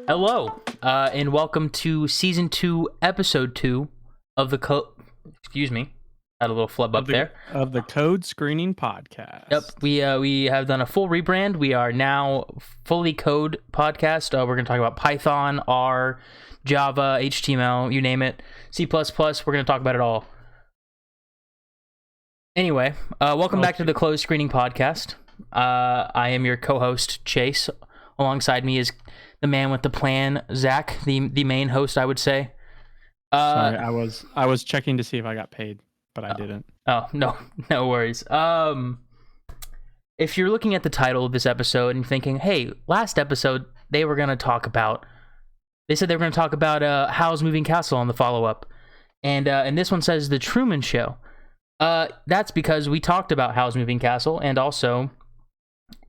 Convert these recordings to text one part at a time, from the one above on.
Hello, and welcome to season 2, episode 2 of the excuse me, had a little flub up there. Of the Code Screening Podcast. Yep, we have done a full rebrand. We are now fully Code Podcast. We're going to talk about Python, R, Java, HTML, you name it, C++. We're going to talk about it all. Anyway, welcome back to the Code Screening Podcast. I am your co-host, Chase. Alongside me is the man with the plan, Zach, the main host, I would say. Sorry, I was checking to see if I got paid, but I didn't. Oh, no worries. If you're looking at the title of this episode and thinking, hey, last episode they said they were going to talk about Howl's Moving Castle on the follow-up, and this one says The Truman Show. That's because we talked about Howl's Moving Castle, and also,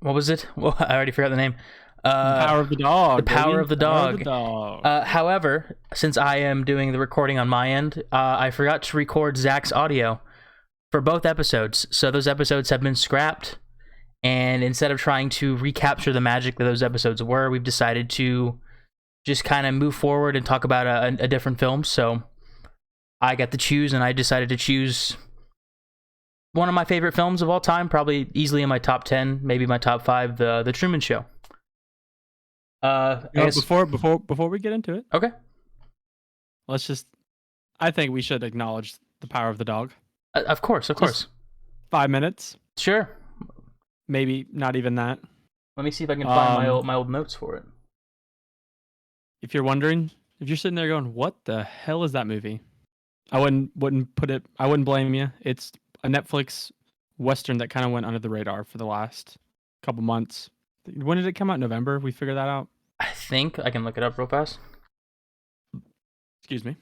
what was it? Well, I already forgot the name. The Power of the Dog. The Power of the Dog. Power of the Dog. However, since I am doing the recording on my end, I forgot to record Zach's audio for both episodes. So those episodes have been scrapped. And instead of trying to recapture the magic that those episodes were, we've decided to just kind of move forward and talk about a different film. So I got to choose, and I decided to choose one of my favorite films of all time, probably easily in my top 10, maybe my top 5, The Truman Show. Before we get into it, okay, I think we should acknowledge the Power of the Dog. Of course. 5 minutes. Sure. Maybe not even that. Let me see if I can find my old notes for it. If you're wondering, if you're sitting there going, "What the hell is that movie?" I wouldn't blame you. It's a Netflix Western that kind of went under the radar for the last couple months. When did it come out? November? We figured that out? I think I can look it up real fast. Excuse me.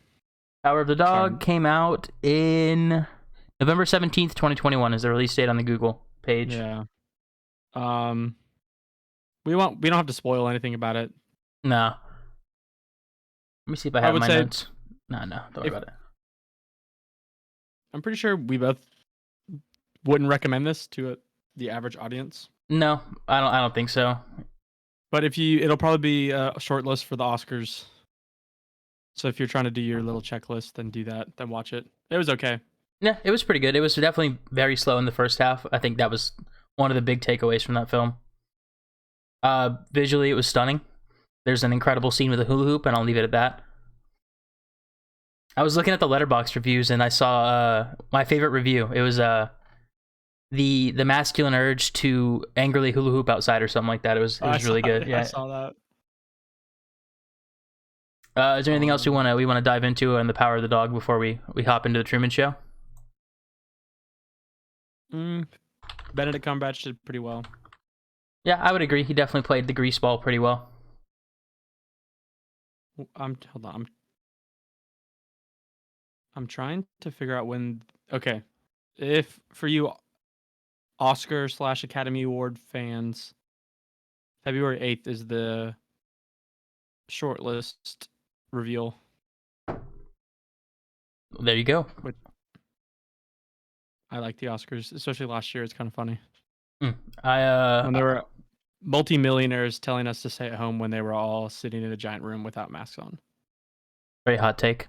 Power of the Dog came out in November 17th, 2021 is the release date on the Google page. Yeah. We don't have to spoil anything about it. No. Let me see if I have my notes. No, don't worry about it. I'm pretty sure we both wouldn't recommend this to the average audience. No, I don't think so. But it'll probably be a short list for the Oscars. So if you're trying to do your little checklist, then do that. Then watch it. It was okay. Yeah, it was pretty good. It was definitely very slow in the first half. I think that was one of the big takeaways from that film. Visually, it was stunning. There's an incredible scene with a hula hoop, and I'll leave it at that. I was looking at the Letterboxd reviews, and I saw my favorite review. It was the masculine urge to angrily hula hoop outside or something like that. It was really good. Yeah, I saw that. Is there anything else we want to dive into on the Power of the Dog before we hop into the Truman Show? Benedict Cumberbatch did pretty well. Yeah, I would agree. He definitely played the greaseball pretty well. Hold on. I'm trying to figure out when. Okay, if for you Oscar/Academy Award fans, February 8th is the shortlist reveal. There you go. I like the Oscars, especially last year. It's kind of funny. When there were multi-millionaires telling us to stay at home when they were all sitting in a giant room without masks on. Very hot take.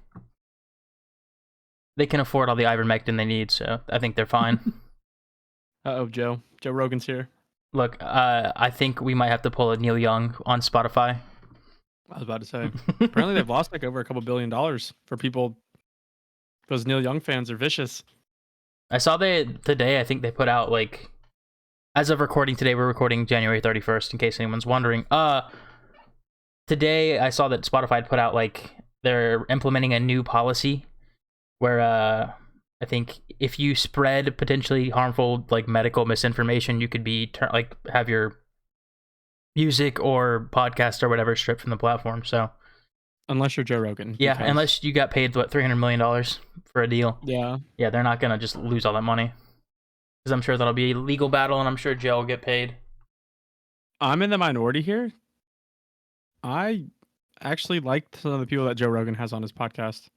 They can afford all the ivermectin they need, so I think they're fine. Uh-oh, Joe Rogan's here. Look, I think we might have to pull a Neil Young on Spotify. I was about to say. Apparently they've lost like over $2 billion for people. Those Neil Young fans are vicious. I saw today, I think they put out, like, as of recording today, we're recording January 31st, in case anyone's wondering. Today I saw that Spotify had put out, like, they're implementing a new policy where I think if you spread potentially harmful, like, medical misinformation, you could be have your music or podcast or whatever stripped from the platform. So unless you're Joe Rogan. Yeah, unless you got paid $300 million for a deal. Yeah, they're not gonna just lose all that money, because I'm sure that'll be a legal battle, and I'm sure Joe will get paid. I'm in the minority here. I actually like some of the people that Joe Rogan has on his podcast.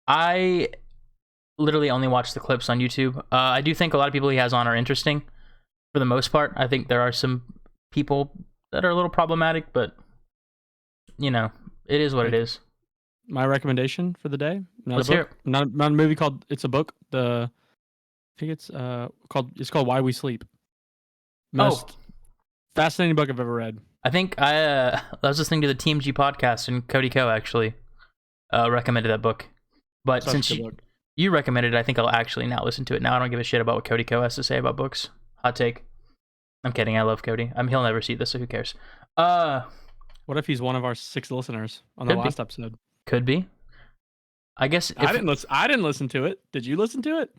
I literally only watch the clips on YouTube. I do think a lot of people he has on are interesting for the most part. I think there are some people that are a little problematic, but it is what it is. My recommendation for the day. Let's hear it. Not a movie called. It's a book. I think it's called Why We Sleep. Most fascinating book I've ever read. I think I was listening to the TMG podcast, and Cody Ko actually recommended that book. But since you recommended it, I think I'll actually now listen to it. Now I don't give a shit about what Cody Ko has to say about books. Hot take. I'm kidding. I love Cody. He'll never see this, so who cares? What if he's one of our 6 listeners on the last episode? Could be. I guess I didn't listen to it. Did you listen to it?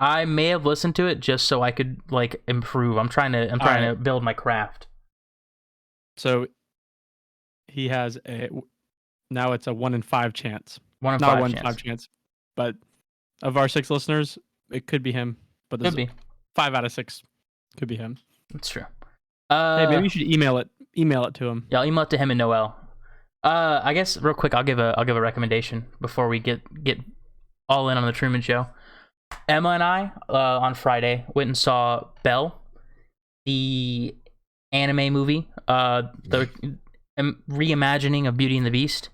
I may have listened to it just so I could improve. I'm trying to build my craft. So he has now it's a 1 in 5 chance. 1 in 5 chance. But of our 6 listeners, it could be him. But could be 5 out of 6 could be him. That's true. Hey, maybe you should email it to him. Yeah, I'll email it to him and Noel. I guess real quick, I'll give a recommendation before we get all in on the Truman Show. Emma and I on Friday went and saw Belle, the anime movie, the reimagining of Beauty and the Beast,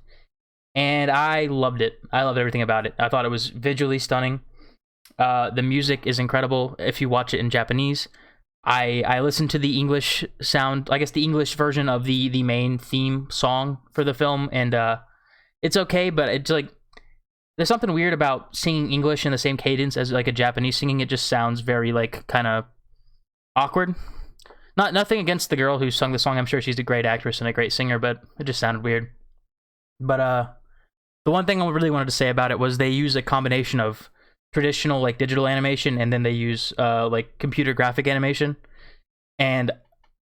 and I loved it. I loved everything about it. I thought it was visually stunning. The music is incredible if you watch it in Japanese. I listened to the English sound, I guess the English version of the main theme song for the film, and it's okay, but it's there's something weird about singing English in the same cadence as a Japanese singing. It just sounds very kind of awkward. Nothing against the girl who sung the song. I'm sure she's a great actress and a great singer, but it just sounded weird. But the one thing I really wanted to say about it was they use a combination of traditional digital animation, and then they use computer graphic animation, and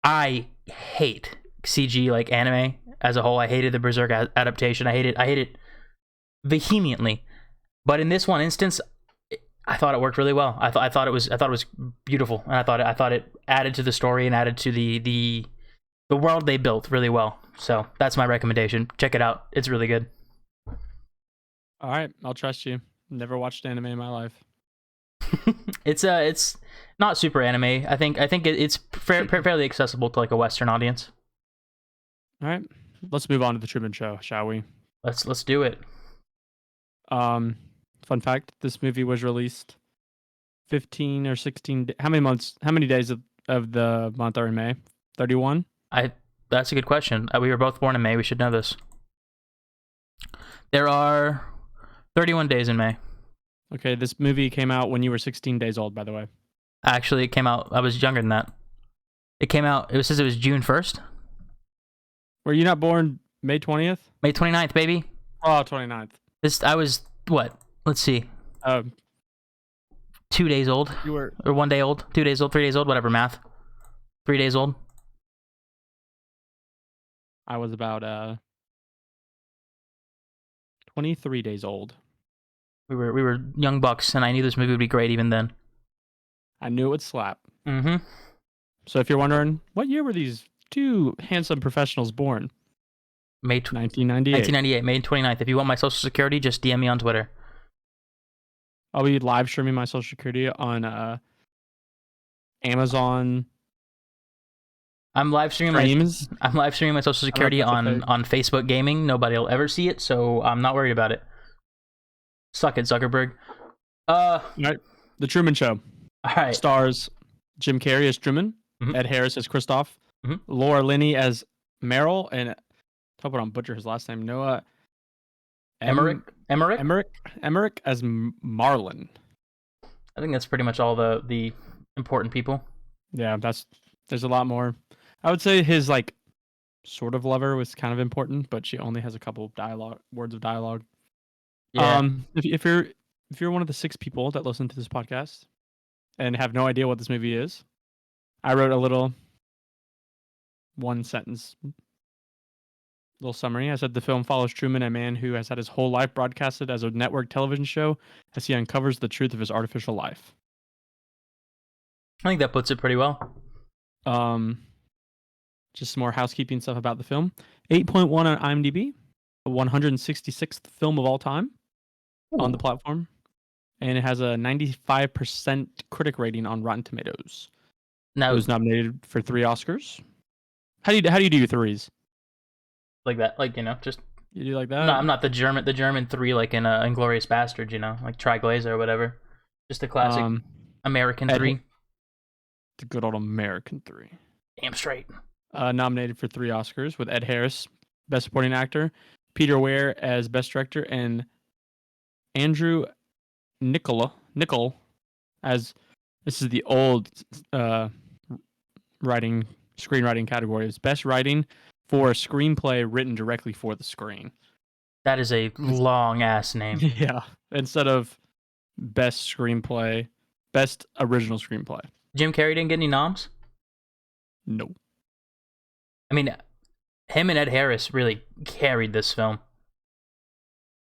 I hate CG anime as a whole. I hated the Berserk adaptation. I hate it vehemently, but in this one instance, I thought it worked really well. I thought it was beautiful, and I thought it added to the story and added to the world they built really well. So that's my recommendation. Check it out. It's really good. All right, I'll trust you. Never watched anime in my life. It's not super anime. I think it's fairly accessible to a Western audience. All right, let's move on to the Truman Show, shall we? Let's do it. Fun fact: this movie was released 15 or 16. How many days of the month are in May? 31. That's a good question. We were both born in May. We should know this. There are 31 days in May. Okay, this movie came out when you were 16 days old, by the way. Actually, it came out, I was younger than that. It came out, it says it was June 1st. Were you not born May 20th? May 29th, baby. Oh, 29th. I was, what? Let's see. 2 days old. You were... Or 1 day old, 2 days old, 3 days old, whatever, math. 3 days old. I was about 23 days old. We were young bucks, and I knew this movie would be great even then. I knew it would slap. Mm-hmm. So if you're wondering, what year were these 2 handsome professionals born? May 1998. 1998, May 29th. If you want my social security, just DM me on Twitter. I'll be live streaming my social security on Amazon. I'm live streaming my social security on Facebook Gaming. Nobody will ever see it, so I'm not worried about it. Suck it, Zuckerberg. All right. The Truman Show. All right. Stars Jim Carrey as Truman, Ed Harris as Christoph, Laura Linney as Meryl, and I hope I don't butcher his last name. Noah Emmerich as Marlon. I think that's pretty much all the important people. Yeah, there's a lot more. I would say his sort of lover was kind of important, but she only has a couple of words of dialogue. Yeah. If you're one of the 6 people that listen to this podcast and have no idea what this movie is, I wrote a little 1-sentence little summary. I said the film follows Truman, a man who has had his whole life broadcasted as a network television show, as he uncovers the truth of his artificial life. I think that puts it pretty well. Just some more housekeeping stuff about the film. 8.1 on IMDb, the 166th film of all time on the platform, and it has a 95% critic rating on Rotten Tomatoes. Now it was nominated for 3 Oscars. How do you do your 3s? like that, like just. You do like No, that? I'm not the German three like in Inglorious Bastard, like Tri Glazer or whatever. Just a classic Um, American Ed, three. the good old American Three. Damn straight. Nominated for 3 Oscars with Ed Harris, Best Supporting Actor, Peter Weir as Best Director, and Andrew Nichol as this is the old uh, writing screenwriting category is Best Writing for a Screenplay written directly for the screen. That is a long ass name. Yeah, instead of Best Screenplay, Best Original Screenplay. Jim Carrey didn't get any noms. No. I mean, him and Ed Harris really carried this film.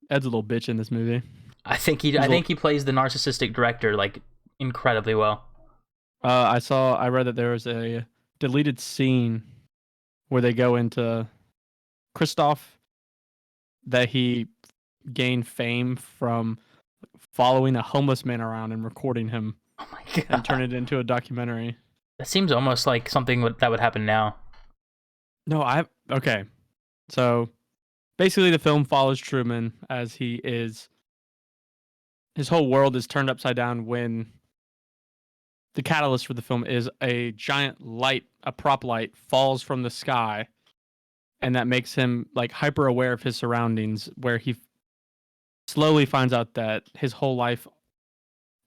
Ed's a little bitch in this movie. I think he plays the narcissistic director like incredibly well. I read that there was a deleted scene where they go into Christoph that he gained fame from following a homeless man around and recording him Oh my and turn god, it into a documentary. that seems almost like something that would happen now. No, okay. So basically, the film follows Truman as his whole world is turned upside down when the catalyst for the film is a giant light, a prop light, falls from the sky, and that makes him like hyper aware of his surroundings, where he slowly finds out that his whole life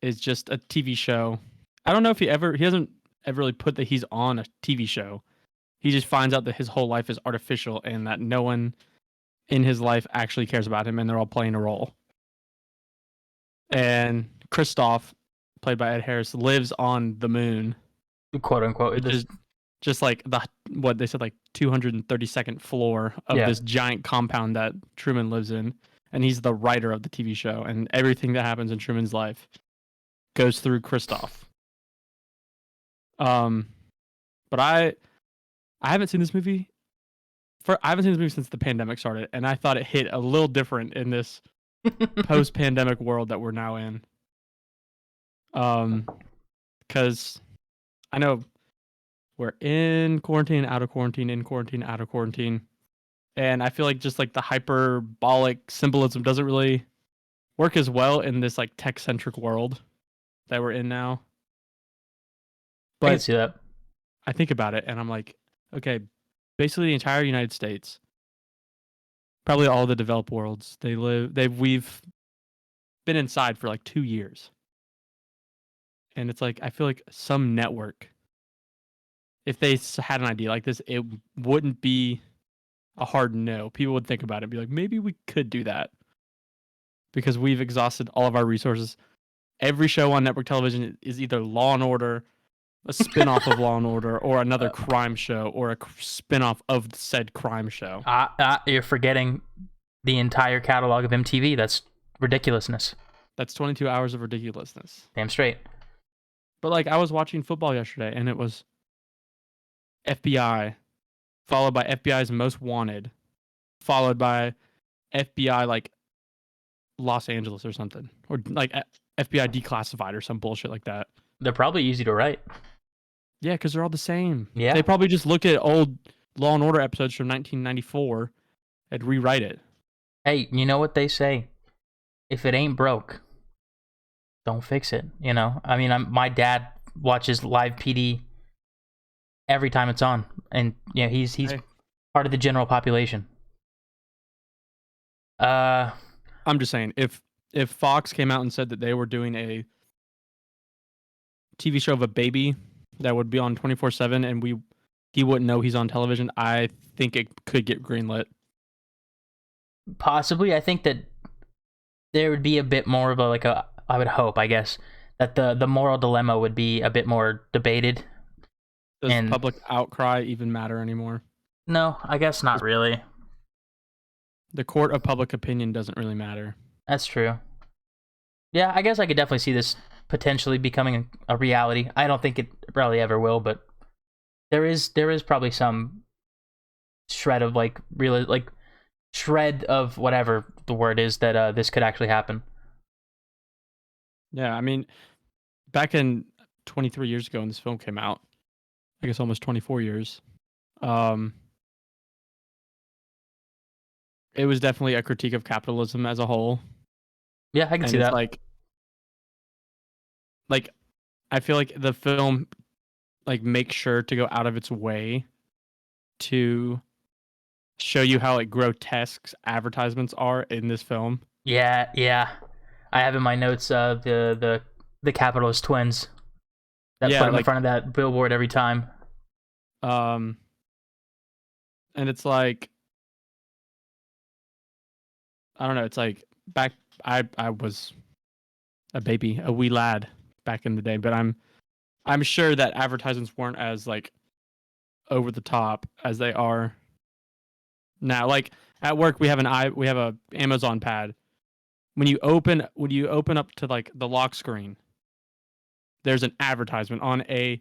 is just a TV show. I don't know if he doesn't ever really put that he's on a TV show. He just finds out that his whole life is artificial and that no one in his life actually cares about him and they're all playing a role. And Christoph, played by Ed Harris, lives on the moon, Quote unquote. which is just like what they said, like 232nd floor of Yeah. this giant compound that Truman lives in. And he's the writer of the TV show, and everything that happens in Truman's life goes through Christoph. But I haven't seen this movie. I haven't seen this movie since the pandemic started, and I thought it hit a little different in this post-pandemic world that we're now in. Because I know we're in quarantine, out of quarantine, in quarantine, out of quarantine, and I feel like just like the hyperbolic symbolism doesn't really work as well in this like tech-centric world that we're in now. I can But see that. I think about it, and I'm like, okay, basically the entire United States, probably all the developed worlds, we've been inside for like 2 years. And it's like, I feel like some network, if they had an idea like this, it wouldn't be a hard no. People would think about it and be like, maybe we could do that. Because we've exhausted all of our resources. Every show on network television is either Law and Order, a spin-off of Law and Order, or another crime show, or a spin-off of said crime show. You're forgetting the entire catalog of MTV. That's ridiculousness. That's 22 hours of ridiculousness. Damn straight. But like I was watching football yesterday and it was FBI followed by FBI's Most Wanted, followed by FBI like Los Angeles or something, or like FBI Declassified or some bullshit like that. They're probably easy to write. Yeah, because they're all the same. Yeah. They probably just looked at old Law and Order episodes from 1994 and rewrite it. Hey, you know what they say? If it ain't broke, don't fix it. I mean, my dad watches live PD every time it's on, and he's Hey. part of the general population. I'm just saying, if Fox came out and said that they were doing a TV show of a baby that would be on 24/7 and he wouldn't know he's on television, I think it could get greenlit. Possibly, I think that there would be a bit more of I would hope, I guess, that the moral dilemma would be a bit more debated. Does public outcry even matter anymore? No, I guess not really. The court of public opinion doesn't really matter. That's true. Yeah, I guess I could definitely see this potentially becoming a reality. I don't think it probably ever will, but there is probably some shred of shred of whatever the word is that this could actually happen. Yeah, I mean, back in 23 years ago when this film came out, I guess almost 24 years, it was definitely a critique of capitalism as a whole. Yeah, I can And see it's that. like I feel like the film like makes sure to go out of its way to show you how like grotesque advertisements are in this film. Yeah, yeah. I have in my notes the capitalist twins that put Yeah, him in like front of that billboard every time. um and it's like I don't know, it's like back I was a baby, a wee lad back in the day, but I'm sure that advertisements weren't as like over the top as they are now. Like at work we have we have a Amazon pad. When you open up to like the lock screen, there's an advertisement on a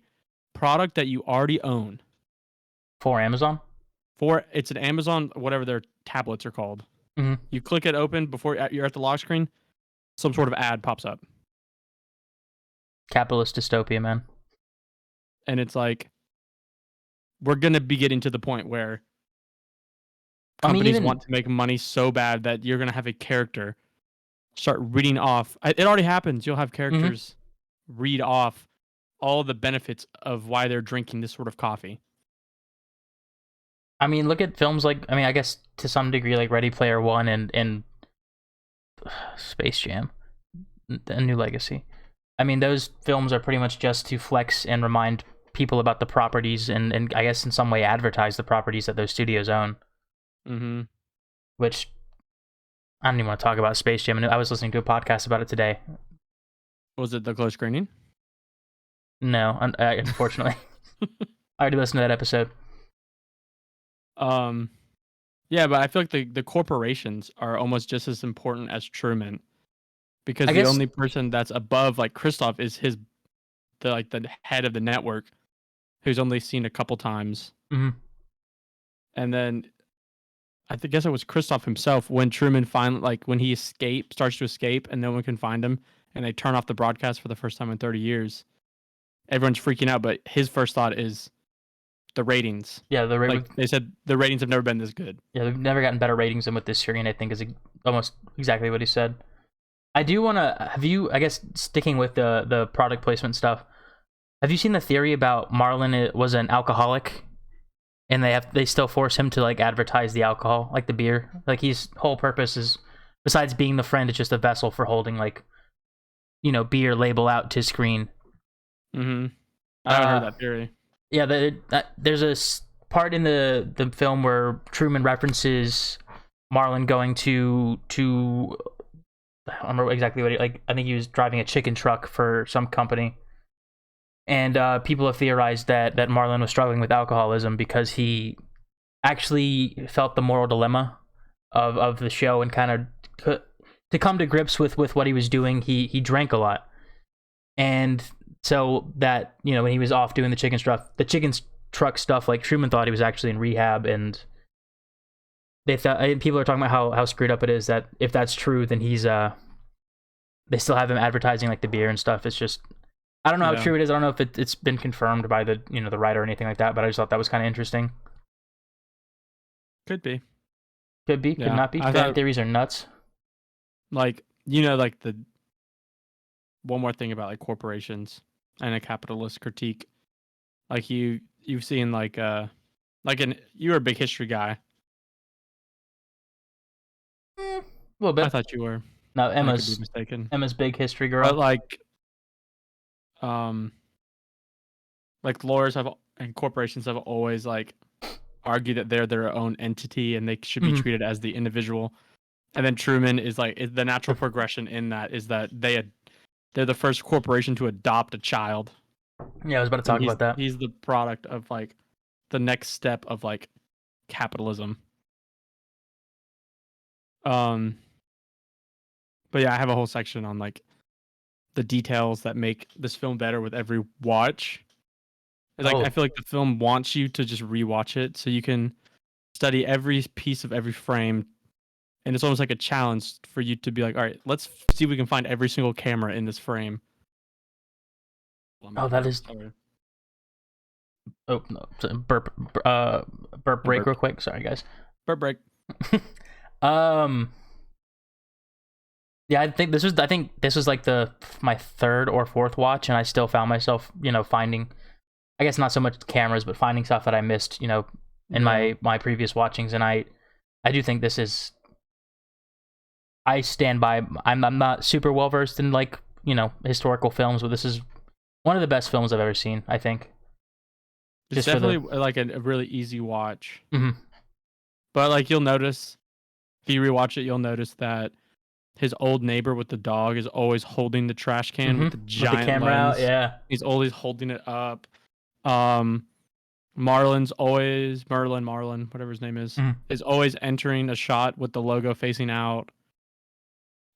product that you already own. For Amazon? It's an Amazon whatever their tablets are called. Hmm. You click it open before you're at the lock screen, some sort of ad pops up. Capitalist dystopia, man. And it's like we're going to be getting to the point where I mean, companies even want to make money so bad that you're going to have a character start reading off. It already happens. You'll have mhm. characters read off all the benefits of why they're drinking this sort of coffee. I mean, look at films like, I mean, I guess to some degree, like Ready Player One and Space Jam, A New Legacy. I mean, those films are pretty much just to flex and remind people about the properties and I guess in some way advertise the properties that those studios own. Mm-hmm. Which I don't even want to talk about Space Jam. I was listening to a podcast about it today. Was it the close screening? No, unfortunately, I already listened to that episode. um, yeah, but I feel like the corporations are almost just as important as Truman because I the guess only person that's above like Christoph is the head of the network who's only seen a couple times. mhm. And then guess it was Christoph himself when Truman finally when he starts to escape and no one can find him and they turn off the broadcast for the first time in 30 years. Everyone's freaking out, but his first thought is the ratings. Yeah, Like they said the ratings have never been this good. yeah, they've never gotten better ratings than with this screen. I think is almost exactly what he said. I do want to have you. I guess sticking with the product placement stuff. Have you seen the theory about Marlon was an alcoholic, and they still force him to like advertise the alcohol, like the beer. Like his whole purpose is, besides being the friend, it's just a vessel for holding like, beer label out to screen. Mm-hmm. I haven't heard that theory. Yeah, there's a part in the film where Truman references Marlon going to I don't remember exactly what I think he was driving a chicken truck for some company, and people have theorized that Marlon was struggling with alcoholism because he actually felt the moral dilemma of the show and kind of to come to grips with what he was doing. He drank a lot, and so that when he was off doing the chicken truck stuff, like Truman thought he was actually in rehab, and they thought people are talking about how screwed up it is that if that's true, then he's they still have him advertising like the beer and stuff. It's just I don't know how true it is. I don't know if it's been confirmed by the the writer or anything like that. But I just thought that was kind of interesting. Could be. Could be. Could not be. Fan theories are nuts. Like like the one more thing about like corporations and a capitalist critique. Like you've seen you're a big history guy. A little bit. I thought you were. No, I could be mistaken. Emma's big history girl. But lawyers and corporations have always argued that they're their own entity and they should be treated as the individual. And then Truman is the natural progression in that is that they're the first corporation to adopt a child. Yeah, I was about to talk about that. He's the product of the next step of capitalism. But yeah, I have a whole section on the details that make this film better with every watch. I feel like the film wants you to just rewatch it so you can study every piece of every frame, and it's almost like a challenge for you to be like, all right, let's see if we can find every single camera in this frame. Oh, that is. Sorry. Oh no! Burp break real quick. Sorry, guys. Burp break. Um, yeah, I think this was like my third or fourth watch, and I still found myself, finding, I guess not so much cameras, but finding stuff that I missed, in Yeah. my previous watchings, and I do think this is. I stand by. I'm not super well versed in like historical films, but this is one of the best films I've ever seen. I think. It's Just for the. definitely like a really easy watch. Mhm. But like you'll notice if you rewatch it, you'll notice that his old neighbor with the dog is always holding the trash can with the With the giant camera out, lens. yeah. He's always holding it up. Um, Marlin, whatever his name Mhm. is always entering a shot with the logo facing out.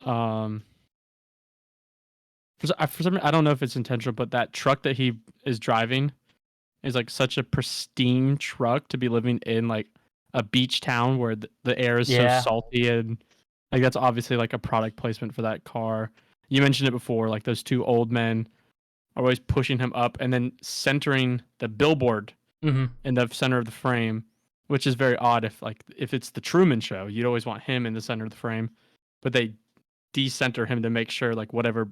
For some, I don't know if it's intentional, but that truck that he is driving is like such a pristine truck to be living in, like a beach town where the air is so Yeah. salty, and like that's obviously like a product placement for that car. You mentioned it before, like those two old men are always pushing him up and then centering the billboard Mm-hmm. in the center of the frame, which is very odd. If it's the Truman Show, you'd always want him in the center of the frame, but they decenter him to make sure like whatever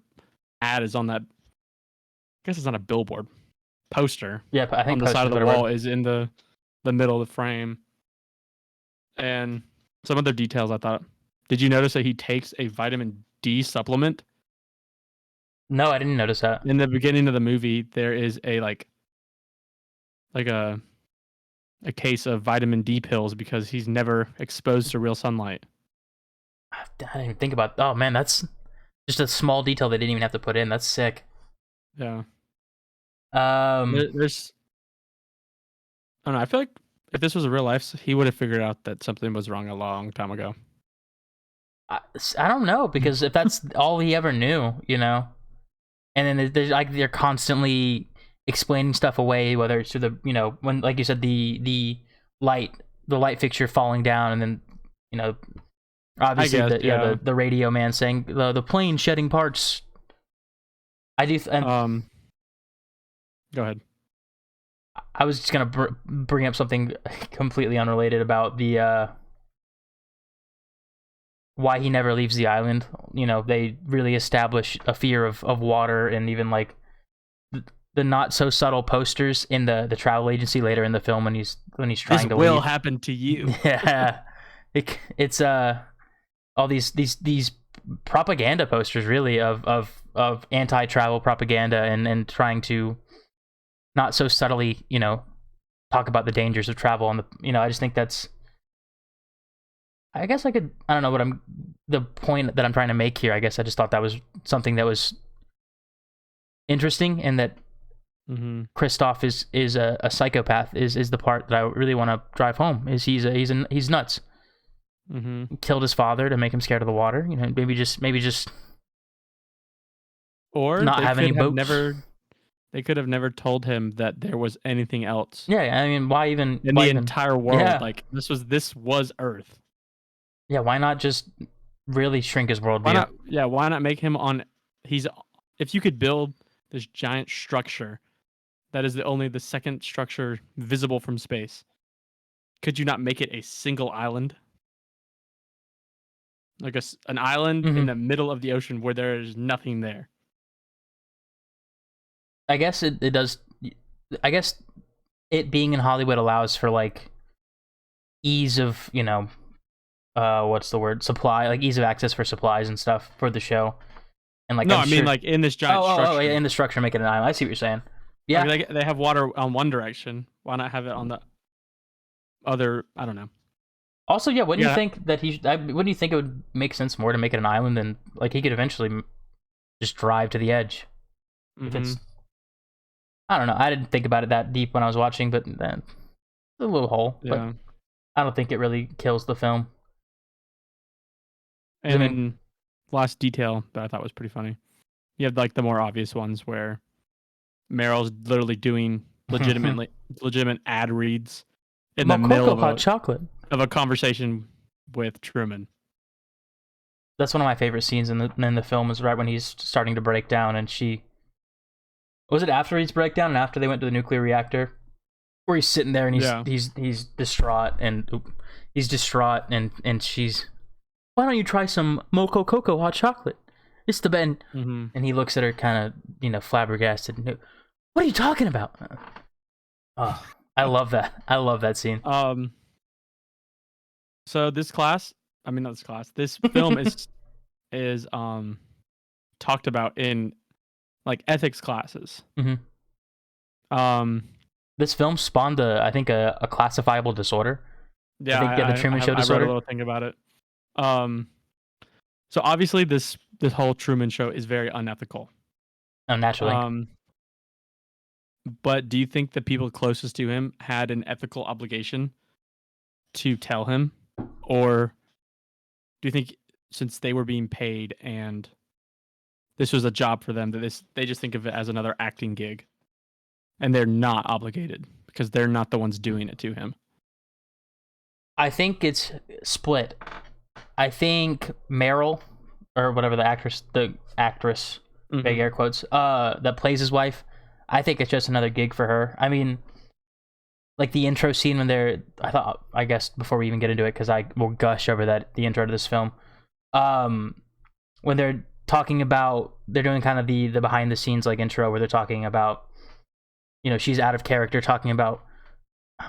ad is on that. I guess it's on a billboard poster Yeah, I on think the side poster's of a the better wall word. is in the middle of the frame. And some other details I thought. Did you notice that he takes a vitamin D supplement? No, I didn't notice that. In the beginning of the movie, there is a like a case of vitamin D pills because he's never exposed to real sunlight. I didn't even think about. Oh man, that's just a small detail they didn't even have to put in. That's sick. Yeah. Um, There's I don't know. I feel like if this was a real life, he would have figured out that something was wrong a long time ago. I don't know because if that's all he ever knew, and then there's like they're constantly explaining stuff away, whether it's to the when like you said light the light fixture falling down, and then I obviously guess, yeah. the radio man saying the plane shedding parts. I do. And Go ahead. I was just gonna bring up something completely unrelated about the why he never leaves the island. They really establish a fear of water, and even like the not so subtle posters in the travel agency later in the film when he's trying to will leave. happen to you. Yeah, it's all these propaganda posters really of anti-travel propaganda, and trying to not so subtly talk about the dangers of travel. And I just think that's, I guess I don't know what the point that I'm trying to make here. I guess I just thought that was something that was interesting, and that Kristoff is a psychopath is the part that I really want to drive home. Is he's nuts. Killed his father to make him scared of the water. Maybe just or not they have any could have boats. they could have never told him that there was anything else. Yeah, I mean, why even in the entire world? Yeah. Like this was Earth. Yeah, why not just really shrink his worldview? Why not? Yeah, why not make him on? If you could build this giant structure that is the second structure visible from space, could you not make it a single island? Like an island in the middle of the ocean where there is nothing there. I guess it does. I guess it being in Hollywood allows for like ease of what's the word, supply, like ease of access for supplies and stuff for the show. And like No, I mean like in this giant structure. in the structure, make it an island. I see what you're saying. Yeah, I mean, they have water on one direction. Why not have it on the other? I don't know. Also, yeah, wouldn't you think that wouldn't you think it would make sense more to make it an island than like he could eventually just drive to the edge? If it's, I don't know. I didn't think about it that deep when I was watching, but then a little hole. Yeah. But I don't think it really kills the film. And then last detail that I thought was pretty funny. You have like the more obvious ones where Meryl's literally doing legitimate ad reads in the middle of hot chocolate of a conversation with Truman. That's one of my favorite scenes in the film, is right when he's starting to break down, and was it after he's breakdown and after they went to the nuclear reactor, where he's sitting there and he's distraught, and she's why don't you try some Mocha Cocoa hot chocolate? It's the best. Mm-hmm. And he looks at her kind of, flabbergasted. What are you talking about? Oh, I love that. I love that scene. So this class, I mean not this class. This film is talked about in like ethics classes. Mm-hmm. This film spawned I think a classifiable disorder. Yeah, I think the Truman Show disorder. I read a little thing about it. So obviously this whole Truman Show is very unethical. Oh, naturally. But do you think the people closest to him had an ethical obligation to tell him, or do you think since they were being paid and this was a job for them that they just think of it as another acting gig, and they're not obligated because they're not the ones doing it to him? I think it's split. I think Meryl, or whatever the actress, Mm-hmm. big air quotes, that plays his wife, I think it's just another gig for her. I mean, like the intro scene when I guess before we even get into it, because I will gush over the intro to this film, when they're talking about, they're doing kind of the behind the scenes like intro where they're talking about, she's out of character talking about,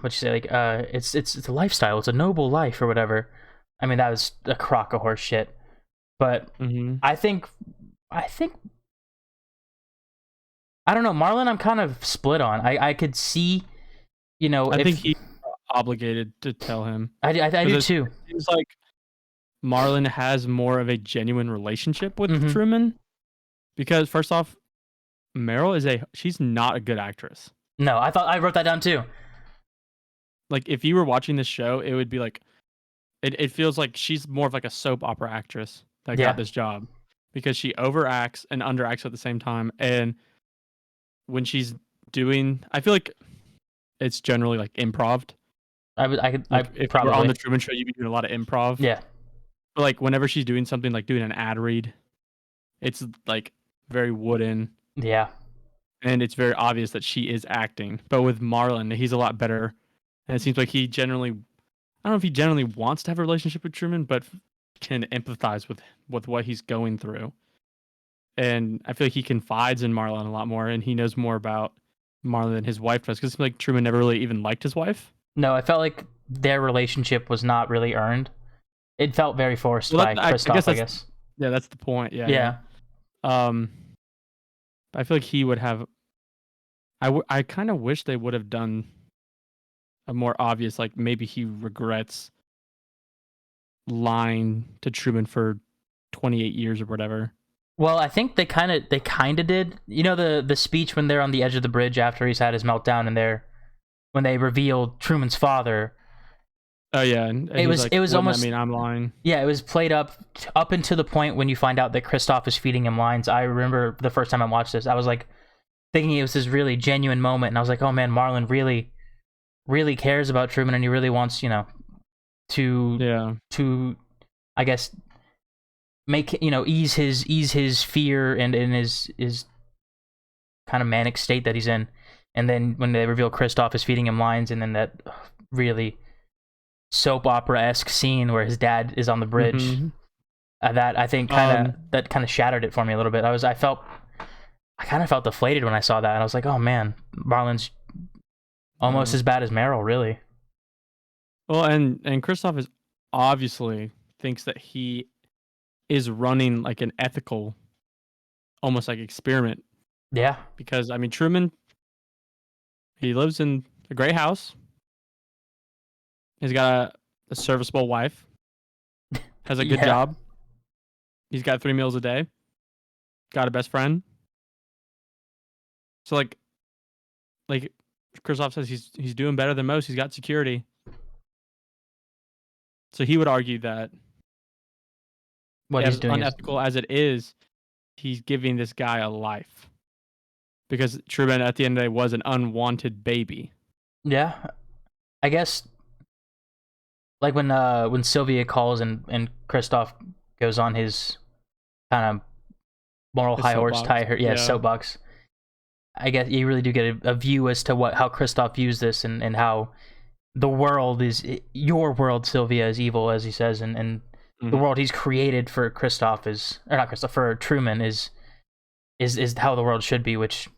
what you say, like, it's a lifestyle, it's a noble life or whatever. I mean, that was a crock of horse shit. But Mm-hmm. I think I don't know, Marlon I'm kind of split on. I could see, I think he's obligated to tell him. I do too. It seems like Marlon has more of a genuine relationship with Mm-hmm. Truman, because first off, Meryl she's not a good actress. No, I wrote that down too. Like if you were watching this show, it would be like, it feels like she's more of like a soap opera actress that got this job, because she overacts and underacts at the same time. And when she's doing, I feel like it's generally like improv. If probably you're on the Truman Show, you'd be doing a lot of improv. Yeah. But like whenever she's doing something like doing an ad read, it's like very wooden. Yeah. And it's very obvious that she is acting. But with Marlon, he's a lot better. And it seems like I don't know if he generally wants to have a relationship with Truman, but can empathize with what he's going through. And I feel like he confides in Marlon a lot more, and he knows more about Marlon than his wife does, because it seems like Truman never really even liked his wife. No, I felt like their relationship was not really earned. It felt very forced by Kristoff, I guess. Yeah, that's the point. Yeah. Yeah. I feel like he would have. I kind of wish they would have done a more obvious, like maybe he regrets lying to Truman for 28 years or whatever. Well, I think they kind of did. The speech when they're on the edge of the bridge after he's had his meltdown, and when they revealed Truman's father. Oh yeah, and it was almost. I mean, I'm lying. Yeah, it was played up until the point when you find out that Kristoff is feeding him lines. I remember the first time I watched this, I was like thinking it was this really genuine moment, and I was like, oh man, Marlon really, really cares about Truman, and he really wants, to, I guess, make ease his fear and in his kind of manic state that he's in. And then when they reveal Kristoff is feeding him lines, and then that really soap opera-esque scene where his dad is on the bridge, mm-hmm. That I think kind of shattered it for me a little bit. I kind of felt deflated when I saw that, and I was like, oh man, Marlon's almost as bad as Meryl, really. Well, and Kristoff is obviously thinks that he is running like an ethical, almost like experiment. Yeah. Because I mean, Truman, he lives in a great house. He's got a serviceable wife. Has a good job. He's got 3 meals a day. Got a best friend. So like Kristoff says he's doing better than most. He's got security. So he would argue that what he's doing unethical as it is, he's giving this guy a life. Because Truman at the end of the day was an unwanted baby. Yeah. I guess like when Sylvia calls and Kristoff goes on his kind of moral high horse soapbox. I guess you really do get a view as to how Kristoff views this, and how the world is your world, Sylvia, is evil, as he says, and the world he's created for Christoph is, or not Christoph, for Truman is how the world should be, which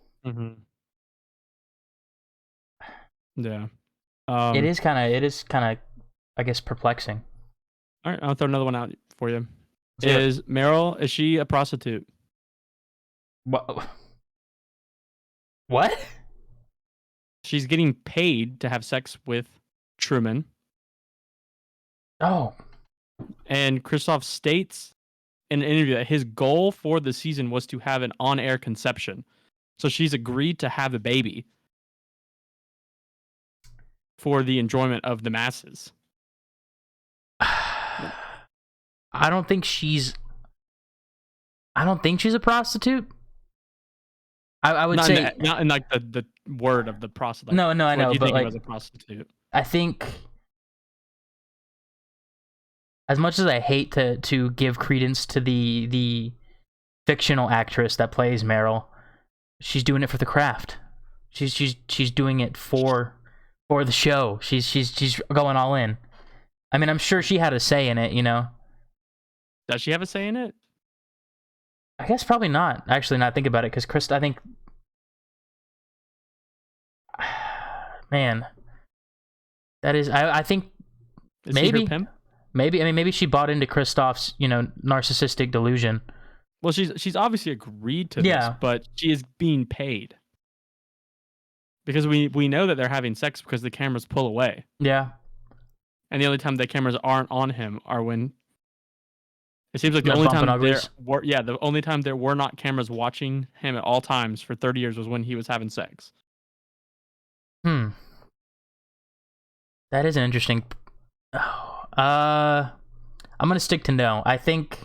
Yeah. it is kind of, I guess, perplexing. All right, I'll throw another one out for you. Let's Is Meryl, is she a prostitute? What? What? She's getting paid to have sex with Truman. Oh. And Christoph states in an interview that his goal for the season was to have an on-air conception. So she's agreed to have a baby for the enjoyment of the masses. I don't think she's a prostitute. I would say not in like the word of the prostitute. Like, no, I know, you but think like as a prostitute. I think, as much as I hate to give credence to the fictional actress that plays Meryl, she's doing it for the craft. She's doing it for the show. She's going all in. I mean, I'm sure she had a say in it, you know. Does she have a say in it? I guess probably not. Actually, not think about it, because I think, man, that is. I think Is maybe he her pimp? maybe. I mean, maybe she bought into Christoph's, narcissistic delusion. Well, she's obviously agreed to Yeah. this, but she is being paid because we know that they're having sex because the cameras pull away, Yeah. and the only time the cameras aren't on him are when it seems like the The only bumping time there uglies. were the only time there were not cameras watching him at all times for 30 years was when he was having sex. That is an interesting. I'm gonna stick to no. I think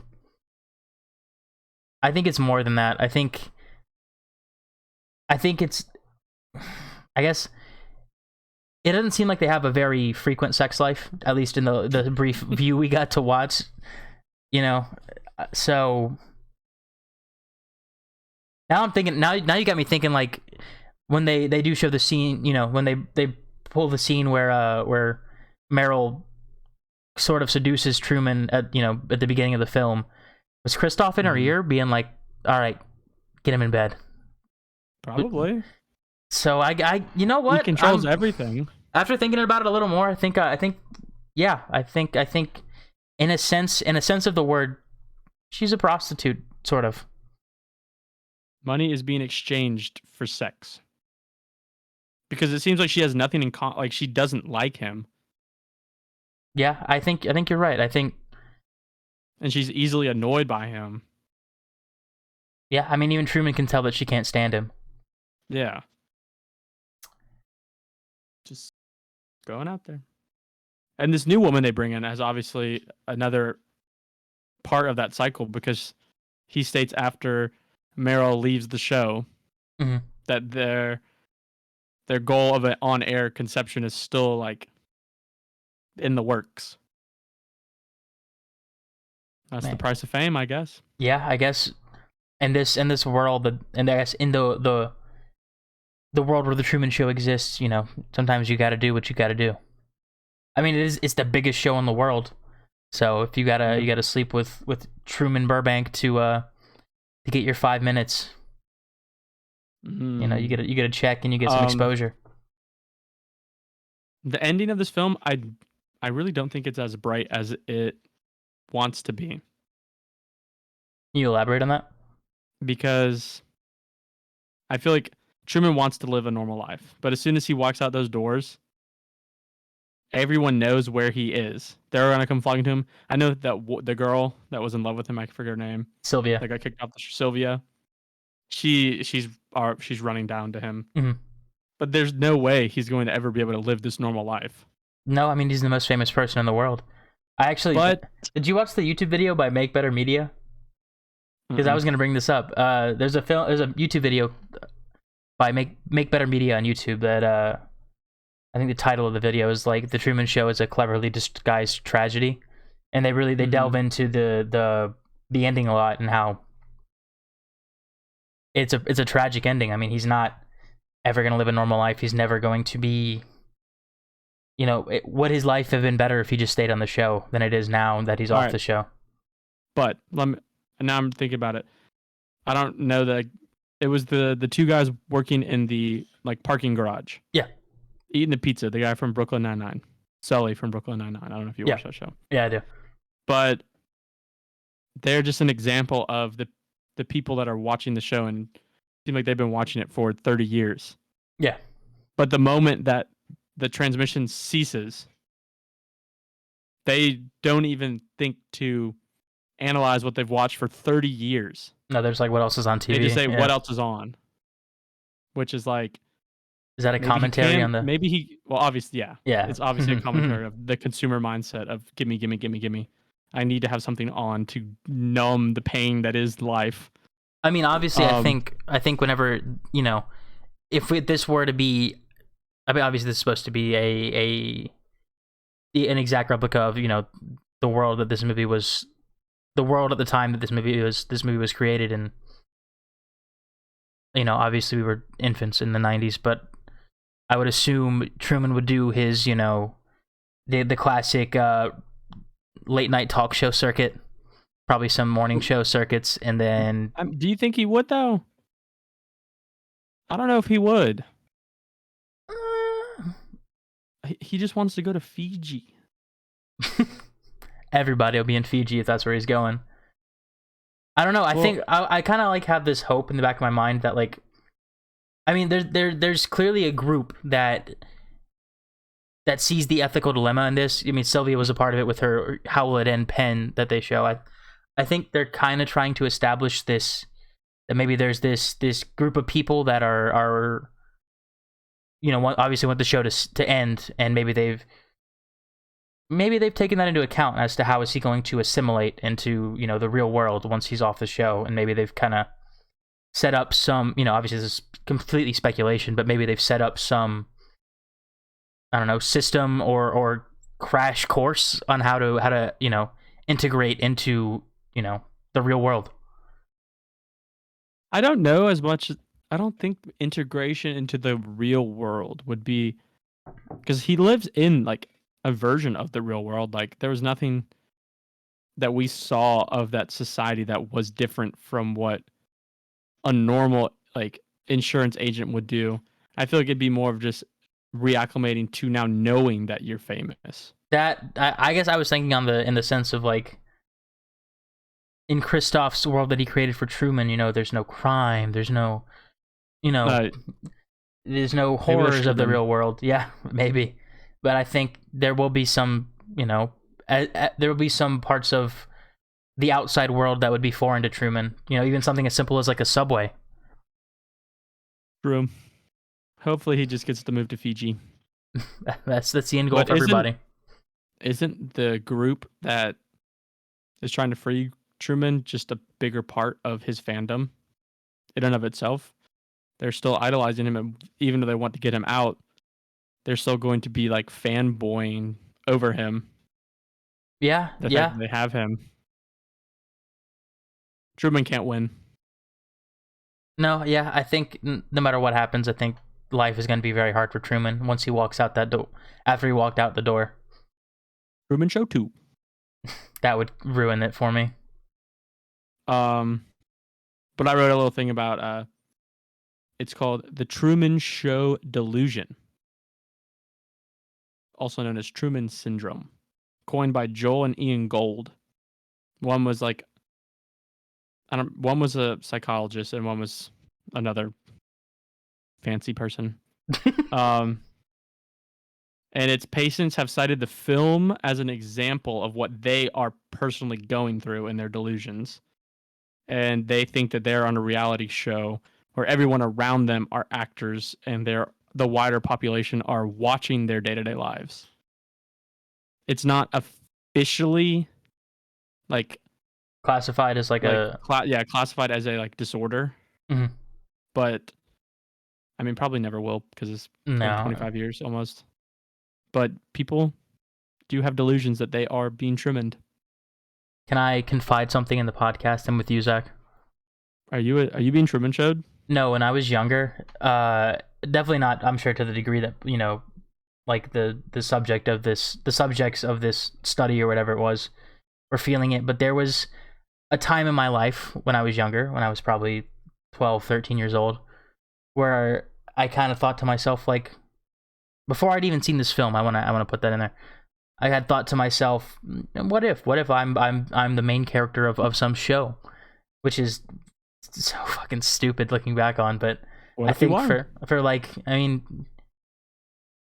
it's more than that. I think it's. I guess it doesn't seem like they have a very frequent sex life, at least in the brief view we got to watch. So now I'm thinking. Now you got me thinking, like, when they do show the scene, when they pull the scene where Meryl sort of seduces Truman at the beginning of the film. Was Christoph in her ear being like, "All right, get him in bed"? Probably. So I you know what? He controls everything. After thinking about it a little more, I think in a sense of the word, she's a prostitute, sort of. Money is being exchanged for sex. Because it seems like she has nothing in common. Like, she doesn't like him. Yeah, I think you're right. And she's easily annoyed by him. Yeah, I mean, even Truman can tell that she can't stand him. Yeah. Just going out there. And this new woman they bring in has obviously another part of that cycle, because he states after Meryl leaves the show that their goal of an on-air conception is still, like, in the works. That's the price of fame, I guess. Yeah, I guess in this world, and I guess in the world where the Truman Show exists, sometimes you got to do what you got to do. I mean, it's the biggest show in the world, so if you gotta sleep with Truman Burbank to get your 5 minutes, you get a check and you get some exposure. The ending of this film, I really don't think it's as bright as it wants to be. Can you elaborate on that? Because I feel like Truman wants to live a normal life, but as soon as he walks out those doors, everyone knows where he is. They're gonna come flocking to him. I know that the girl that was in love with him, I forget her name, Sylvia, that got kicked off the Sylvia. She's running down to him. But there's no way he's going to ever be able to live this normal life. No, I mean, he's the most famous person in the world. Did you watch the YouTube video by Make Better Media? Because I was going to bring this up. There's a YouTube video by Make Better Media on YouTube that I think the title of the video is like, "The Truman Show is a cleverly disguised tragedy," and they delve into the ending a lot and how it's a tragic ending. I mean, he's not ever going to live a normal life. He's never going to be, would his life have been better if he just stayed on the show than it is now that he's All off right. the show? But now I'm thinking about it. I don't know that it was the two guys working in the like parking garage. Yeah. Eating the pizza. The guy from Brooklyn Nine-Nine, Sully from Brooklyn Nine-Nine. I don't know if you watch that show. Yeah, I do. But they're just an example of the people that are watching the show and seem like they've been watching it for 30 years. Yeah. But the moment that the transmission ceases, they don't even think to analyze what they've watched for 30 years. No, there's like, what else is on TV? They just say, what else is on? Which is like... Is that a commentary on the... Maybe he... Well, obviously, yeah. Yeah. It's obviously a commentary of the consumer mindset of gimme, gimme, gimme, gimme. I need to have something on to numb the pain that is life. I mean, obviously, I think whenever, if this were to be... I mean, obviously, this is supposed to be an exact replica of, the world that this movie was... The world at the time that this movie was created, and obviously we were infants in the 90s, but I would assume Truman would do his, the classic late night talk show circuit, probably some morning show circuits, and then... Do you think he would, though? I don't know if he would. He just wants to go to Fiji. Everybody will be in Fiji if that's where he's going. I don't know. I think I kind of like have this hope in the back of my mind that, like, I mean, there's clearly a group that sees the ethical dilemma in this. I mean, Sylvia was a part of it with her How Will It End pen that they show. I think they're kind of trying to establish this, that maybe there's this group of people that are obviously want the show to end, and maybe they've taken that into account as to how is he going to assimilate into, the real world once he's off the show. And maybe they've kind of set up some, obviously this is completely speculation, but maybe they've set up some, I don't know, system or crash course on how to integrate into, the real world. I don't know as much. I don't think integration into the real world would be, because he lives in like a version of the real world. Like, there was nothing that we saw of that society that was different from what a normal like insurance agent would do. I feel like it'd be more of just reacclimating to now knowing that you're famous. That I guess I was thinking in the sense of, like, in Christoph's world that he created for Truman, there's no crime, there's no, there's no horrors of the real world. Yeah, maybe. But I think there will be some, there will be some parts of the outside world that would be foreign to Truman. Even something as simple as like a subway. True. Hopefully he just gets to move to Fiji. That's the end goal for everybody. Isn't the group that is trying to free Truman just a bigger part of his fandom in and of itself? They're still idolizing him, and even though they want to get him out, they're still going to be like fanboying over him. Yeah, the fact that they have him. Truman can't win. No, yeah, I think no matter what happens, I think life is going to be very hard for Truman once he walks out that door. After he walked out the door. Truman Show 2. That would ruin it for me. But I wrote a little thing about it's called The Truman Show Delusion, also known as Truman Syndrome, coined by Joel and Ian Gold. One was like, one was a psychologist and one was another fancy person. And its patients have cited the film as an example of what they are personally going through in their delusions. And they think that they're on a reality show where everyone around them are actors and the wider population are watching their day-to-day lives. It's not officially like classified as like classified as a like disorder. Mm-hmm. But I mean, probably never will because it's been 25 years almost. But people do have delusions that they are being Trumaned. Can I confide something in the podcast and with you, Zach? Are you being Truman Showed? No, when I was younger, definitely not. I'm sure to the degree that like the subjects of this study or whatever it was were feeling it. But there was a time in my life when I was younger, when I was probably 12, 13 years old, where I kind of thought to myself, like, before I'd even seen this film, I wanna put that in there. I had thought to myself, what if I'm the main character of some show, which is so fucking stupid looking back on, but What I if you think are? for like, I mean,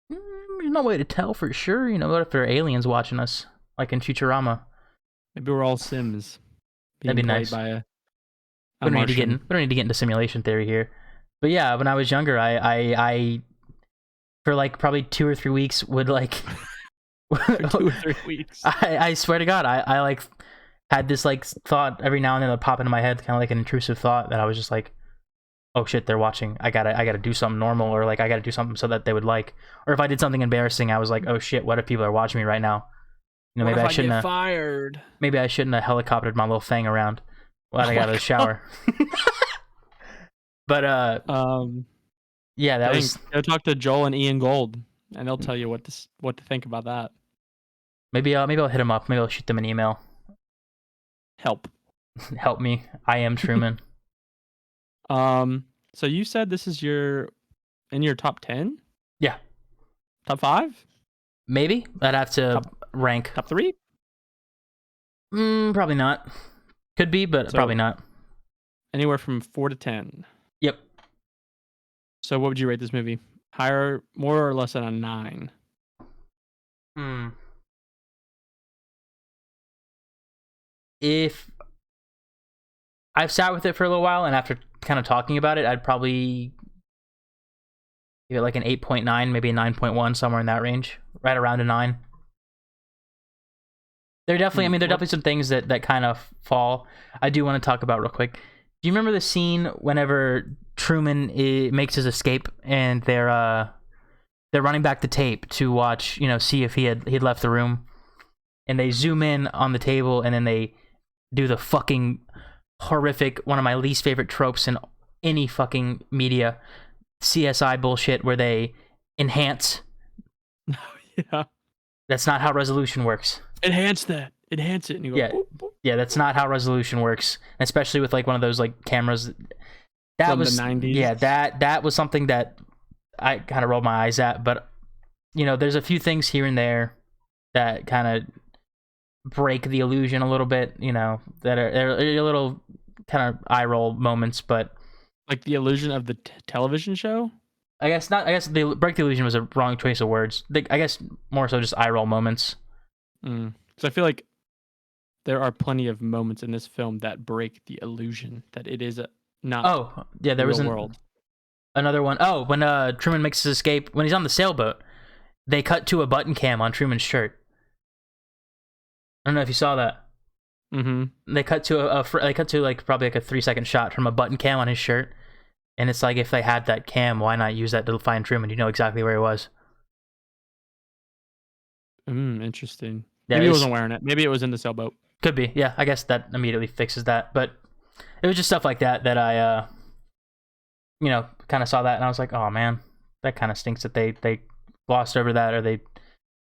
there's no way to tell for sure. What if there are aliens watching us, like in Futurama? Maybe we're all Sims That'd being be played nice. by a We don't need to get Martian. we don't need to get into simulation theory here. But yeah, when I was younger, I for like probably 2 or 3 weeks would like For 2 or 3 weeks. I swear to God, I like had this like thought every now and then that would pop into my head, kind of like an intrusive thought that I was just like, oh shit, they're watching. I gotta do something normal, or like I gotta do something so that they would like. Or if I did something embarrassing, I was like, oh shit, what if people are watching me right now? What Maybe if I I shouldn't get have. fired? Maybe I shouldn't have helicoptered my little thing around while I Oh got my out of the God. shower. But yeah, that Dang, was go talk to Joel and Ian Gold, and they'll tell you what to think about that. maybe I'll hit them up. Maybe I'll shoot them an email. Help. Help me. I am Truman. So you said this is in your top 10? Yeah, Top 5? maybe I'd have to Top rank. top 3? Probably not. Could be, but So probably not. anywhere from 4 to 10. Yep. So what would you rate this movie? Higher, more or less than a 9? If I've sat with it for a little while, and after kind of talking about it, I'd probably give it like an 8.9, maybe a 9.1, somewhere in that range, right around a 9. There definitely, I mean, there are definitely some things that kind of fall. I do want to talk about real quick. Do you remember the scene whenever Truman makes his escape and they're running back the tape to watch, see if he'd left the room, and they zoom in on the table and then they do the fucking horrific, one of my least favorite tropes in any fucking media, CSI bullshit where they enhance. Yeah. That's not how resolution works. Enhance that. Enhance it. And you go, Yeah. boop, boop. Yeah, that's not how resolution works, especially with like one of those like cameras. That From was the 90s. Yeah, that was something that I kind of rolled my eyes at, but there's a few things here and there that kind of break the illusion a little bit, that are a little kind of eye roll moments, but Like the illusion of the television show? I guess not. I guess the break the illusion was a wrong choice of words. I guess more so just eye roll moments. Because I feel like there are plenty of moments in this film that break the illusion that it is not Oh, yeah, there was real world. another one. Oh, when Truman makes his escape, when he's on the sailboat, they cut to a button cam on Truman's shirt. I don't know if you saw that. Mm-hmm. They cut to like probably like a 3-second shot from a button cam on his shirt, and it's like, if they had that cam, why not use that to find Truman? You know exactly where he was. Interesting. Yeah, Maybe he wasn't wearing it. Maybe it was in the sailboat. could be. Yeah, I guess that immediately fixes that. But it was just stuff like that that I kind of saw that and I was like, oh man, that kind of stinks that they glossed over that, or they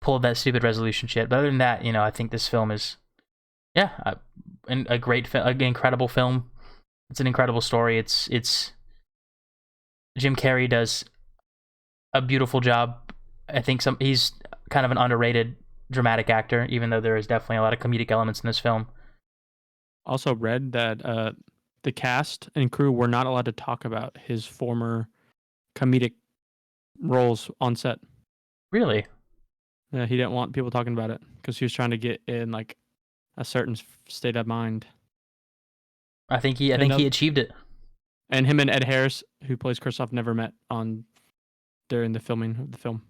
pulled that stupid resolution shit. But other than that, I think this film is, a great film, an incredible film. It's an incredible story. It's Jim Carrey does a beautiful job. I think he's kind of an underrated dramatic actor, even though there is definitely a lot of comedic elements in this film. Also read that the cast and crew were not allowed to talk about his former comedic roles on set. Really? Yeah, he didn't want people talking about it because he was trying to get in like a certain state of mind. I think he achieved it. And him and Ed Harris, who plays Kristoff, never met during the filming of the film.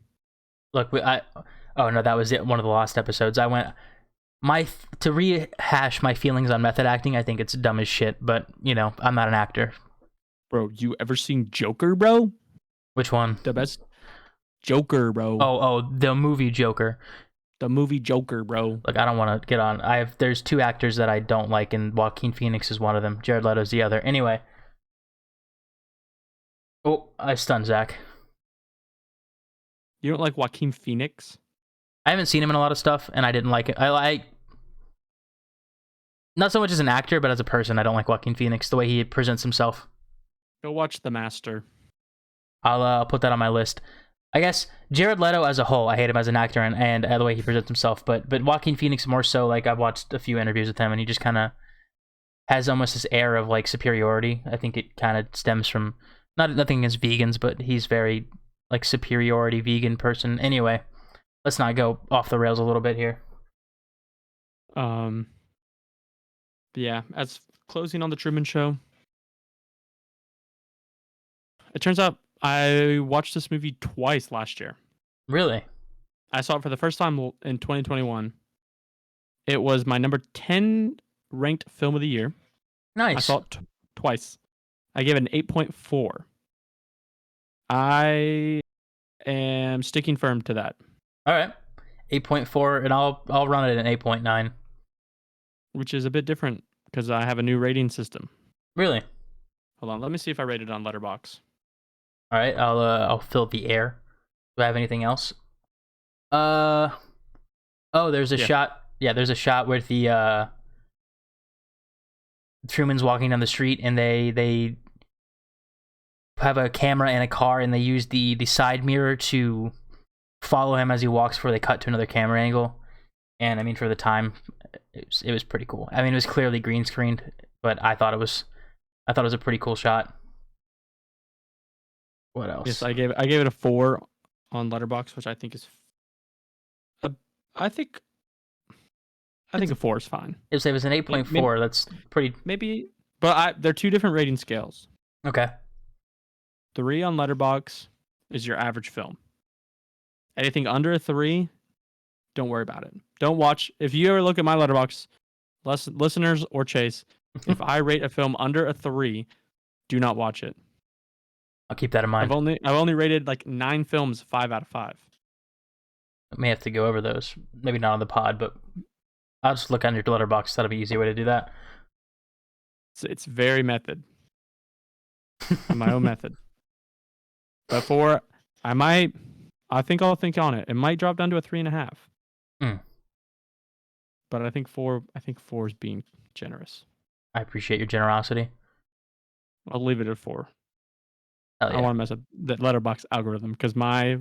Look, oh no, that was it. One of the lost episodes. I went to rehash my feelings on method acting. I think it's dumb as shit, but I'm not an actor. Bro, you ever seen Joker, bro? Which one? The best Joker, bro. Oh, the movie Joker. The movie Joker, bro. Look, I don't want to get on. There's 2 actors that I don't like, and Joaquin Phoenix is one of them. Jared Leto's the other. Anyway. Oh, I stunned Zach. You don't like Joaquin Phoenix? I haven't seen him in a lot of stuff, and I didn't like it. I not so much as an actor, but as a person, I don't like Joaquin Phoenix the way he presents himself. Go watch The Master. I'll put that on my list. I guess Jared Leto as a whole, I hate him as an actor and the way he presents himself. But Joaquin Phoenix more so. Like I've watched a few interviews with him, and he just kind of has almost this air of like superiority. I think it kind of stems from nothing against vegans, but he's very like superiority vegan person. Anyway, let's not go off the rails a little bit here. Yeah, as closing on the Truman Show, it turns out I watched this movie twice last year. Really? I saw it for the first time in 2021. It was my number 10 ranked film of the year. Nice. I saw it twice. I gave it an 8.4. I am sticking firm to that. All right. 8.4, and I'll run it at 8.9. Which is a bit different because I have a new rating system. Really? Hold on, let me see if I rated on Letterboxd. All right, I'll fill the air. Do I have anything else? There's a shot. Yeah, there's a shot where the Truman's walking down the street, and they have a camera and a car, and they use the side mirror to follow him as he walks before they cut to another camera angle. And I mean, for the time, it was pretty cool. I mean, it was clearly green screened, but I thought it was a pretty cool shot. What else? Yes, I gave it a 4 on Letterboxd, which I think is. I think a 4 is fine. If it was an 8.4, that's pretty. Maybe, but they're two different rating scales. Okay. 3 on Letterboxd is your average film. Anything under a 3, don't worry about it. Don't watch. If you ever look at my Letterboxd, listeners or Chase, if I rate a film under a 3, do not watch it. I'll keep that in mind. I've only rated like 9 films 5 out of 5. I may have to go over those. Maybe not on the pod, but I'll just look on your Letterboxd. That'll be an easy way to do that. It's very method. My own method. But 4, I think I'll think on it. It might drop down to a 3.5. But I think 4 is being generous. I appreciate your generosity. I'll leave it at 4. Hell yeah. I want to mess up the Letterboxd algorithm because my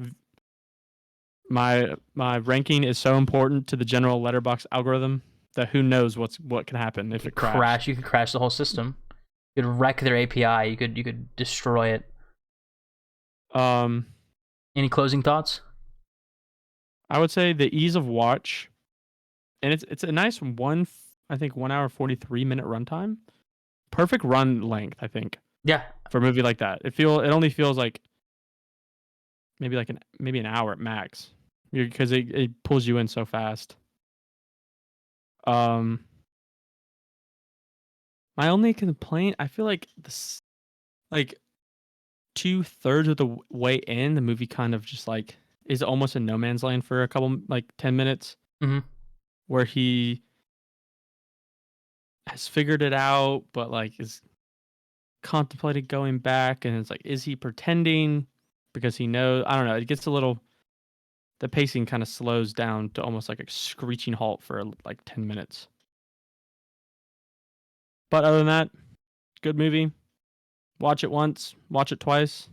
ranking is so important to the general Letterboxd algorithm that who knows what can happen if it crashes. You could crash the whole system. You could wreck their API. You could destroy it. Any closing thoughts? I would say the ease of watch, and it's a nice 1 hour 43-minute runtime. Perfect run length, I think. Yeah. For a movie like that, it only feels like maybe an hour at max, because it pulls you in so fast. My only complaint, I feel like this, like 2/3 of the way in, the movie kind of just like is almost in no man's land for a couple 10 minutes, where he has figured it out, but is contemplated going back, and it's like, is he pretending because he knows? I don't know. It gets a little. The pacing kind of slows down to almost like a screeching halt for 10 minutes. But other than that, good movie. Watch it once, watch it twice.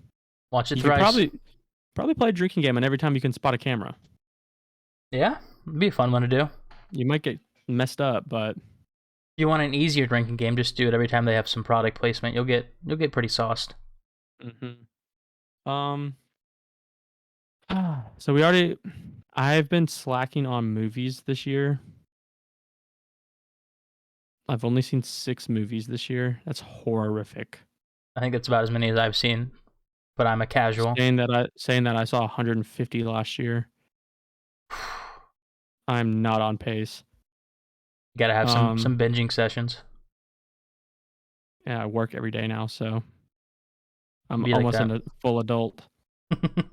Watch it you thrice. Could probably play a drinking game, and every time you can spot a camera. Yeah, it'd be a fun one to do. You might get messed up, but if you want an easier drinking game, just do it every time they have some product placement. You'll get pretty sauced. So I've been slacking on movies this year. I've only seen 6 movies this year. That's horrific. I think that's about as many as I've seen, but I'm a casual. Saying that I saw 150 last year. I'm not on pace. You gotta have some binging sessions. Yeah, I work every day now, so I'm Be almost like a full adult. You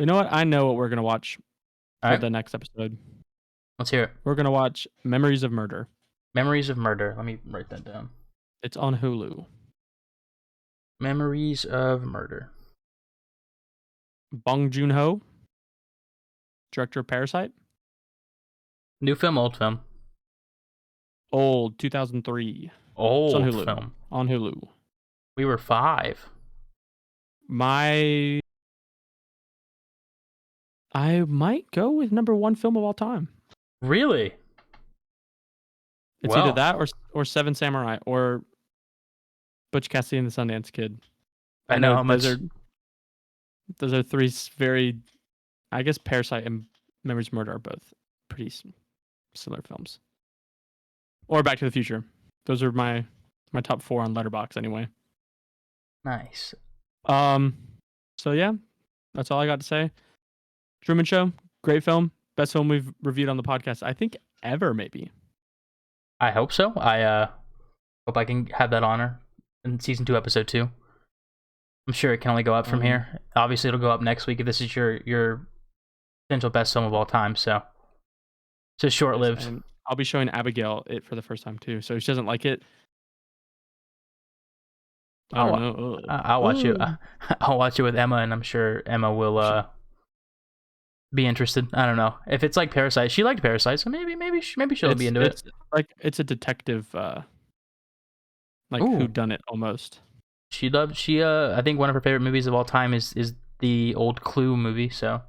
know what? I know what we're gonna watch for the next episode. Let's hear it. We're gonna watch Memories of Murder. Memories of Murder. Let me write that down. It's on Hulu. Memories of Murder. Bong Joon-ho, director of Parasite. New film, old film? Old, 2003. It's on Old Hulu. film. On Hulu. We were 5. I might go with number 1 film of all time. Really? It's either that or Seven Samurai or Butch Cassidy and the Sundance Kid. I know how much. Those are 3 very, I guess Parasite and Memories of Murder are both pretty similar films. Or Back to the Future. Those are my top 4 on Letterboxd anyway. Nice. So yeah, that's all I got to say. Truman Show, great film. Best film we've reviewed on the podcast, I think, ever, maybe. I hope so. I hope I can have that honor in season 2, episode 2. I'm sure it can only go up from here. Obviously, it'll go up next week if this is your potential best film of all time. So it's just short-lived. And I'll be showing Abigail it for the first time too. So if she doesn't like it, I don't know. I'll watch it. I'll watch it with Emma, and I'm sure Emma will be interested. I don't know if it's like Parasite. She liked Parasite, so maybe she'll be into it. It's a detective, whodunit almost. She I think one of her favorite movies of all time is the old Clue movie. So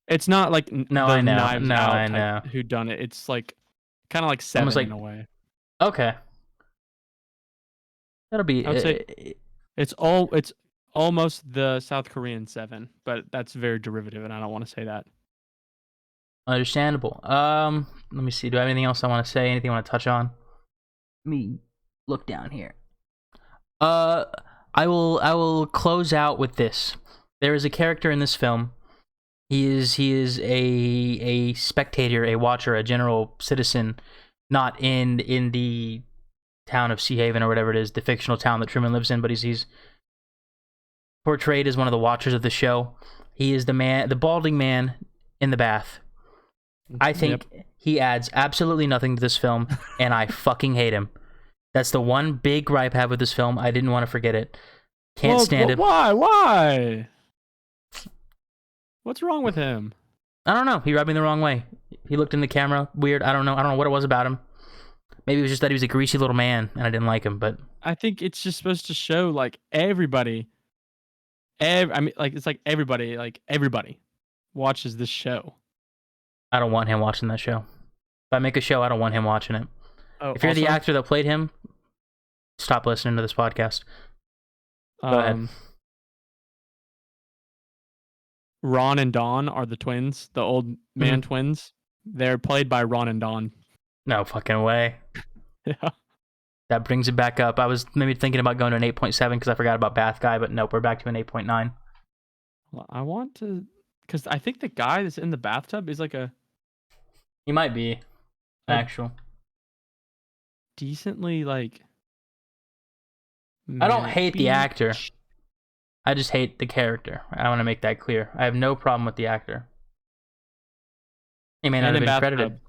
it's not like I know whodunit. It's like kind of like Seven in a way. Okay. That'll be. I would say it's almost the South Korean Seven, but that's very derivative, and I don't want to say that. Understandable. Let me see. Do I have anything else I want to say? Anything I want to touch on? Let me look down here. I will close out with this. There is a character in this film. He is a spectator, a watcher, a general citizen, not in the town of Sea Haven or whatever it is, the fictional town that Truman lives in, but he's portrayed as one of the watchers of the show. He is the balding man in the bath. I think he adds absolutely nothing to this film, and I fucking hate him. That's the one big gripe I have with this film. I didn't want to forget it. Can't stand it. Why? What's wrong with him? I don't know. He rubbed me the wrong way. He looked in the camera weird. I don't know what it was about him. Maybe it was just that he was a greasy little man, and I didn't like him. But I think it's just supposed to show like everybody. It's like everybody watches this show. I don't want him watching that show. If I make a show, I don't want him watching it. Oh, if you're the actor that played him, stop listening to this podcast. Go ahead. Ron and Dawn are the twins, the old man twins. They're played by Ron and Dawn. No fucking way. Yeah. That brings it back up. I was maybe thinking about going to an 8.7 because I forgot about Bath Guy, but nope, we're back to an 8.9. Well, I want to, because I think the guy that's in the bathtub is like he might be actual. Decently like. I don't hate the actor. I just hate the character. I want to make that clear. I have no problem with the actor. He may not have been credited.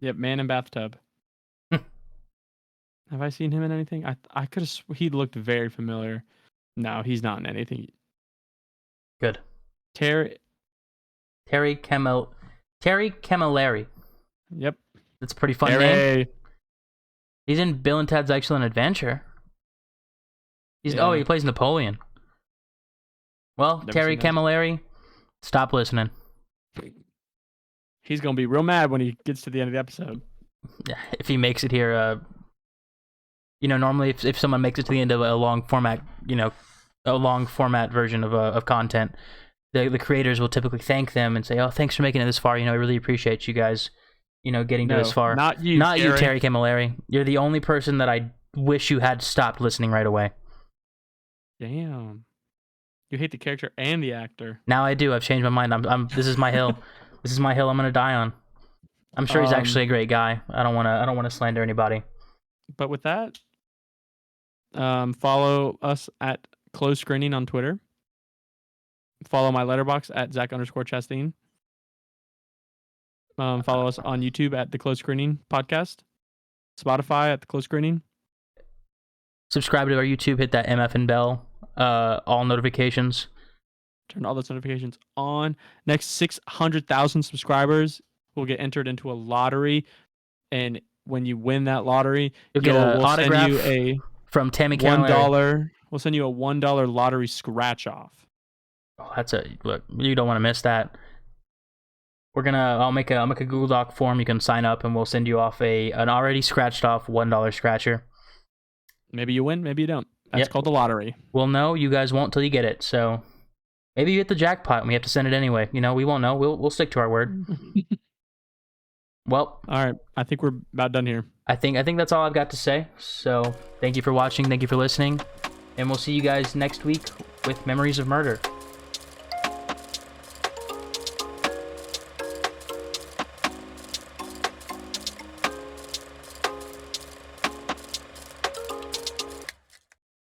Yep, man in bathtub. Have I seen him in anything? I could have. He looked very familiar. No, he's not in anything. Good. Terry Camilleri. Yep. That's a pretty fun name. He's in Bill and Ted's Excellent Adventure. He plays Napoleon. Well, Terry Camilleri, stop listening. He's gonna be real mad when he gets to the end of the episode. If he makes it here, normally if someone makes it to the end of a long format, a long format version of content, the creators will typically thank them and say, "Oh, thanks for making it this far. I really appreciate you guys, getting to this far." Not you, Terry Camilleri. You're the only person that I wish you had stopped listening right away. Damn. You hate the character and the actor. Now I do. I've changed my mind. This is my hill. This is my hill I'm gonna die on. I'm sure he's actually a great guy. I don't wanna slander anybody. But with that, follow us at Close Screening on Twitter. Follow my letterbox at Zac_Chastain. Follow us on YouTube at The Close Screening Podcast. Spotify at The Close Screening. Subscribe to our YouTube. Hit that MF and bell. All notifications. Turn all those notifications on. Next 600,000 subscribers will get entered into a lottery, and when you win that lottery, You'll get an we'll send autograph you a from Tammy Camilleri. $1. We'll send you a $1 lottery scratch off. Oh, look. You don't want to miss that. I'll make a Google Doc form. You can sign up, and we'll send you off an already scratched off $1 scratcher. Maybe you win, maybe you don't. That's called the lottery. We'll know. You guys won't till you get it. So maybe you hit the jackpot and we have to send it anyway. You know, we won't know. We'll stick to our word. Well, all right. I think we're about done here. I think that's all I've got to say. So thank you for watching. Thank you for listening. And we'll see you guys next week with Memories of Murder.